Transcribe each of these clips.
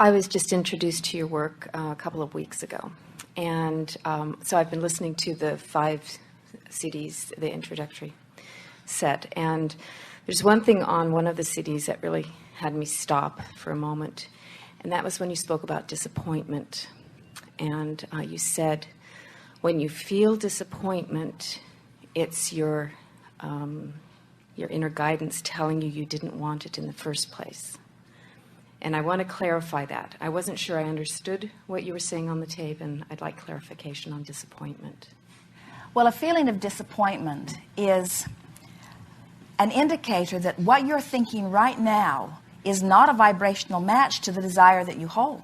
I was just introduced to your work a couple of weeks ago. And so I've been listening to the 5 CDs, the introductory set. And there's one thing on one of the CDs that really had me stop for a moment. And that was when you spoke about disappointment. And you said, when you feel disappointment, it's your inner guidance telling you didn't want it in the first place. And I want to clarify that. I wasn't sure I understood what you were saying on the tape, and I'd like clarification on disappointment. Well, a feeling of disappointment is an indicator that what you're thinking right now is not a vibrational match to the desire that you hold.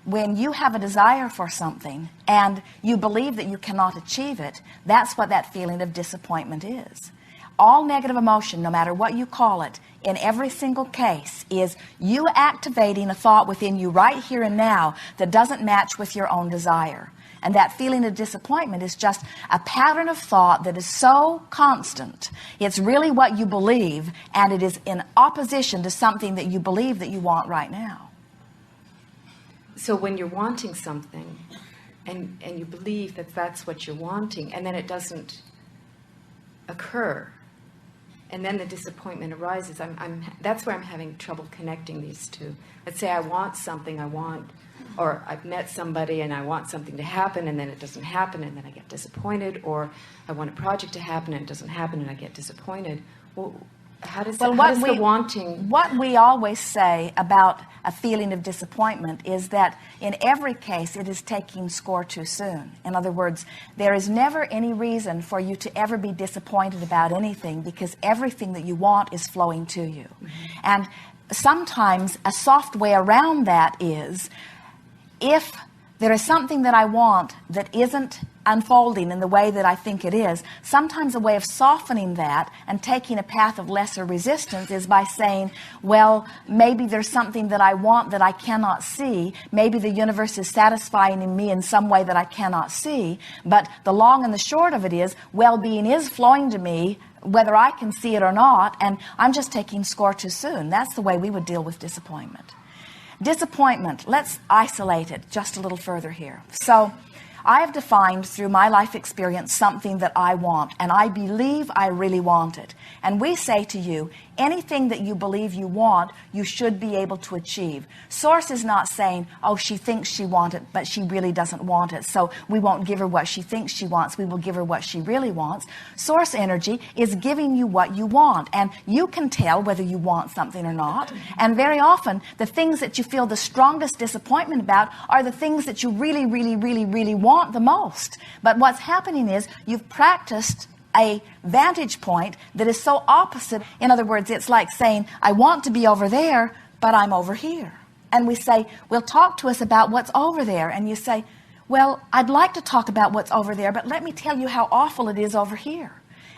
When you have a desire for something and you believe that you cannot achieve it, that's what that feeling of disappointment is. All negative emotion, no matter what you call it, in every single case, is you activating a thought within you right here and now that doesn't match with your own desire. And that feeling of disappointment is just a pattern of thought that is so constant. It's really what you believe, and it is in opposition to something that you believe that you want right now. So when you're wanting something, and you believe that that's what you're wanting, and then it doesn't occur, and then the disappointment arises, that's where I'm having trouble connecting these two. Let's say I want something, or I've met somebody and I want something to happen, and then it doesn't happen, and then I get disappointed, or I want a project to happen and it doesn't happen and I get disappointed. Well, how does the wanting... What we always say about a feeling of disappointment is that in every case it is taking score too soon. In other words, there is never any reason for you to ever be disappointed about anything, because everything that you want is flowing to you. Mm-hmm. And sometimes a soft way around that is, if there is something that I want that isn't unfolding in the way that I think it is, sometimes a way of softening that and taking a path of lesser resistance is by saying, well, maybe there's something that I want that I cannot see. Maybe the universe is satisfying in me in some way that I cannot see. But the long and the short of it is, well-being is flowing to me, whether I can see it or not, and I'm just taking score too soon. That's the way we would deal with disappointment. Disappointment, let's isolate it just a little further here. So I have defined through my life experience something that I want, and I believe I really want it. And we say to you, anything that you believe you want, you should be able to achieve. Source is not saying, oh, she thinks she wants it, but she really doesn't want it, so we won't give her what she thinks she wants. We will give her what she really wants. Source energy is giving you what you want, and you can tell whether you want something or not. And very often, the things that you feel the strongest disappointment about are the things that you really, really, really, really want the most. But what's happening is you've practiced a vantage point that is so opposite. In other words, it's like saying, I want to be over there, but I'm over here. And we say, well, talk to us about what's over there. And you say, well, I'd like to talk about what's over there, but let me tell you how awful it is over here.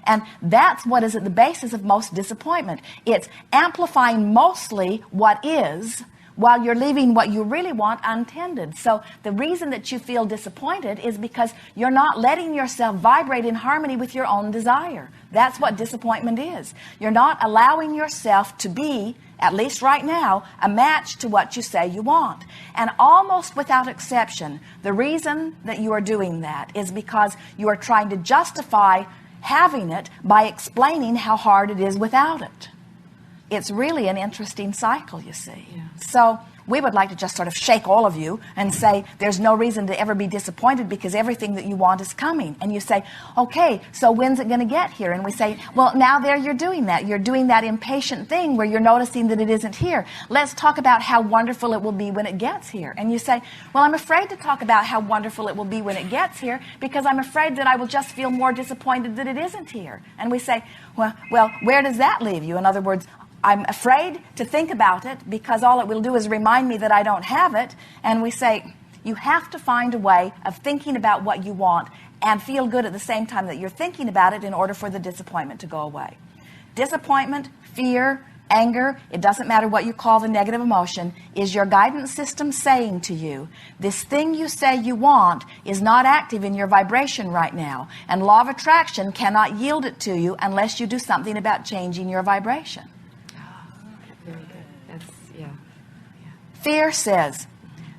And that's what is at the basis of most disappointment. It's amplifying mostly what is, while you're leaving what you really want untended. So the reason that you feel disappointed is because you're not letting yourself vibrate in harmony with your own desire. That's what disappointment is. You're not allowing yourself to be, at least right now, a match to what you say you want. And almost without exception, the reason that you are doing that is because you are trying to justify having it by explaining how hard it is without it. It's really an interesting cycle, you see. Yeah. So we would like to just sort of shake all of you and say, there's no reason to ever be disappointed because everything that you want is coming. And you say, okay, so when's it going to get here? And we say, well, now there you're doing that. You're doing that impatient thing where you're noticing that it isn't here. Let's talk about how wonderful it will be when it gets here. And you say, well, I'm afraid to talk about how wonderful it will be when it gets here because I'm afraid that I will just feel more disappointed that it isn't here. And we say, well, where does that leave you? In other words, I'm afraid to think about it because all it will do is remind me that I don't have it. And we say, you have to find a way of thinking about what you want and feel good at the same time that you're thinking about it in order for the disappointment to go away. Disappointment, fear, anger, it doesn't matter what you call the negative emotion, is your guidance system saying to you, this thing you say you want is not active in your vibration right now. And law of attraction cannot yield it to you unless you do something about changing your vibration. Fear says,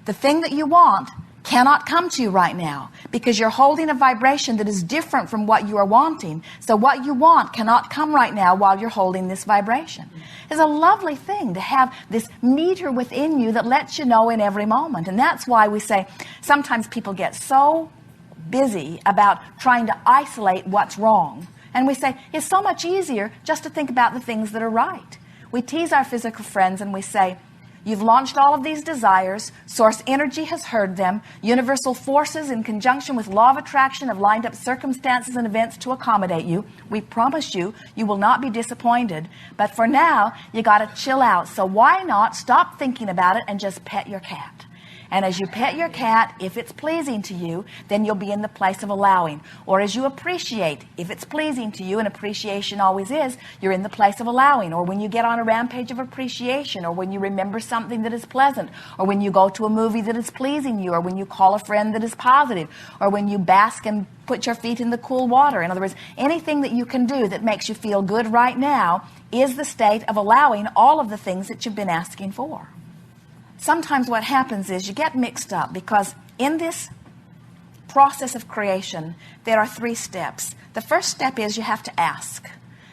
the thing that you want cannot come to you right now because you're holding a vibration that is different from what you are wanting. So what you want cannot come right now while you're holding this vibration. It's a lovely thing to have this meter within you that lets you know in every moment. And that's why we say sometimes people get so busy about trying to isolate what's wrong. And we say it's so much easier just to think about the things that are right. We tease our physical friends and we say, you've launched all of these desires. Source energy has heard them. Universal forces in conjunction with law of attraction have lined up circumstances and events to accommodate you. We promise you, you will not be disappointed. But for now, you got to chill out. So why not stop thinking about it and just pet your cat? And as you pet your cat, if it's pleasing to you, then you'll be in the place of allowing. Or as you appreciate, if it's pleasing to you, and appreciation always is, you're in the place of allowing. Or when you get on a rampage of appreciation, or when you remember something that is pleasant, or when you go to a movie that is pleasing you, or when you call a friend that is positive, or when you bask and put your feet in the cool water. In other words, anything that you can do that makes you feel good right now is the state of allowing all of the things that you've been asking for. Sometimes what happens is you get mixed up because in this process of creation, there are 3 steps. The first step is you have to ask.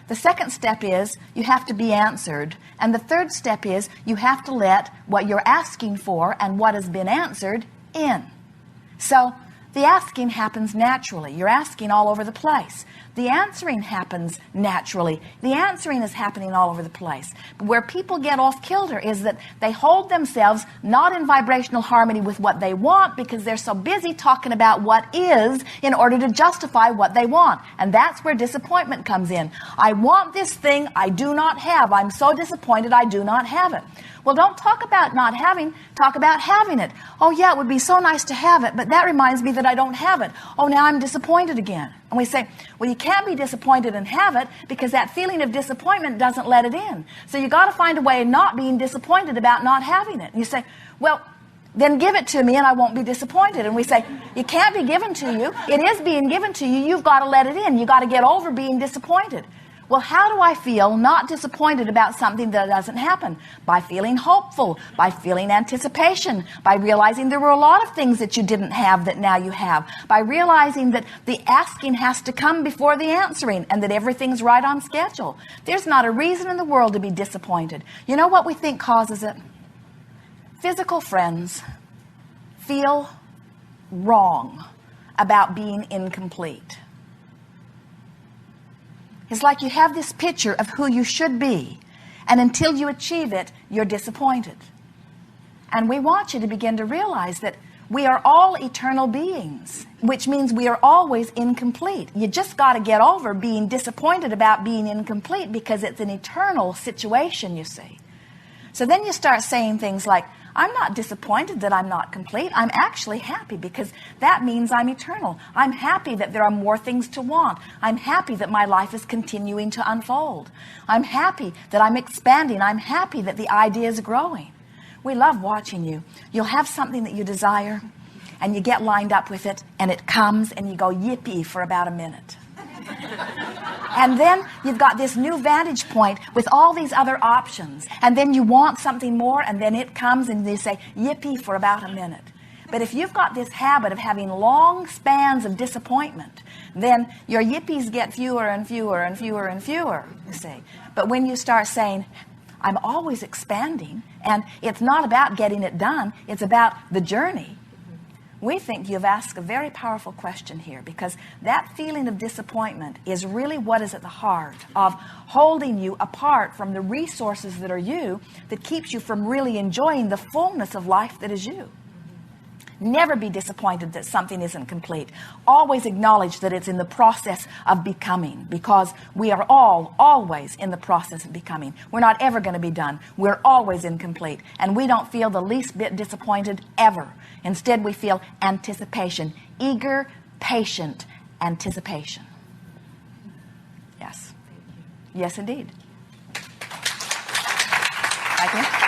The second step is you have to be answered. And the third step is you have to let what you're asking for and what has been answered in. So the asking happens naturally. You're asking all over the place. The answering happens naturally. The answering is happening all over the place. But where people get off kilter is that they hold themselves not in vibrational harmony with what they want because they're so busy talking about what is in order to justify what they want. And that's where disappointment comes in. I want this thing I do not have. I'm so disappointed I do not have it. Well, don't talk about not having, talk about having it. Oh yeah, it would be so nice to have it, but that reminds me that I don't have it. Oh, now I'm disappointed again. And we say, well, you can't be disappointed and have it because that feeling of disappointment doesn't let it in. So you got to find a way of not being disappointed about not having it. And you say, well, then give it to me and I won't be disappointed. And we say, you can't be given to you. It is being given to you. You've got to let it in. You got to get over being disappointed. Well, how do I feel not disappointed about something that doesn't happen? By feeling hopeful, by feeling anticipation, by realizing there were a lot of things that you didn't have that now you have, by realizing that the asking has to come before the answering and that everything's right on schedule. There's not a reason in the world to be disappointed. You know what we think causes it? Physical friends feel wrong about being incomplete. It's like you have this picture of who you should be, and until you achieve it, you're disappointed. And we want you to begin to realize that we are all eternal beings, which means we are always incomplete. You just got to get over being disappointed about being incomplete because it's an eternal situation, you see. So then you start saying things like, I'm not disappointed that I'm not complete. I'm actually happy because that means I'm eternal. I'm happy that there are more things to want. I'm happy that my life is continuing to unfold. I'm happy that I'm expanding. I'm happy that the idea is growing. We love watching you. You'll have something that you desire and you get lined up with it and it comes and you go yippee for about a minute. And then you've got this new vantage point with all these other options. And then you want something more, and then it comes and they say, yippee for about a minute. But if you've got this habit of having long spans of disappointment, then your yippies get fewer and fewer and fewer and fewer, you see. But when you start saying, I'm always expanding, and it's not about getting it done, it's about the journey, we think you've asked a very powerful question here, because that feeling of disappointment is really what is at the heart of holding you apart from the resources that are you, that keeps you from really enjoying the fullness of life that is you. Never be disappointed that something isn't complete. Always acknowledge that it's in the process of becoming, because we are all always in the process of becoming. We're not ever going to be done. We're always incomplete, and we don't feel the least bit disappointed ever. Instead, we feel anticipation, eager, patient anticipation. Yes. Yes, indeed. Thank you.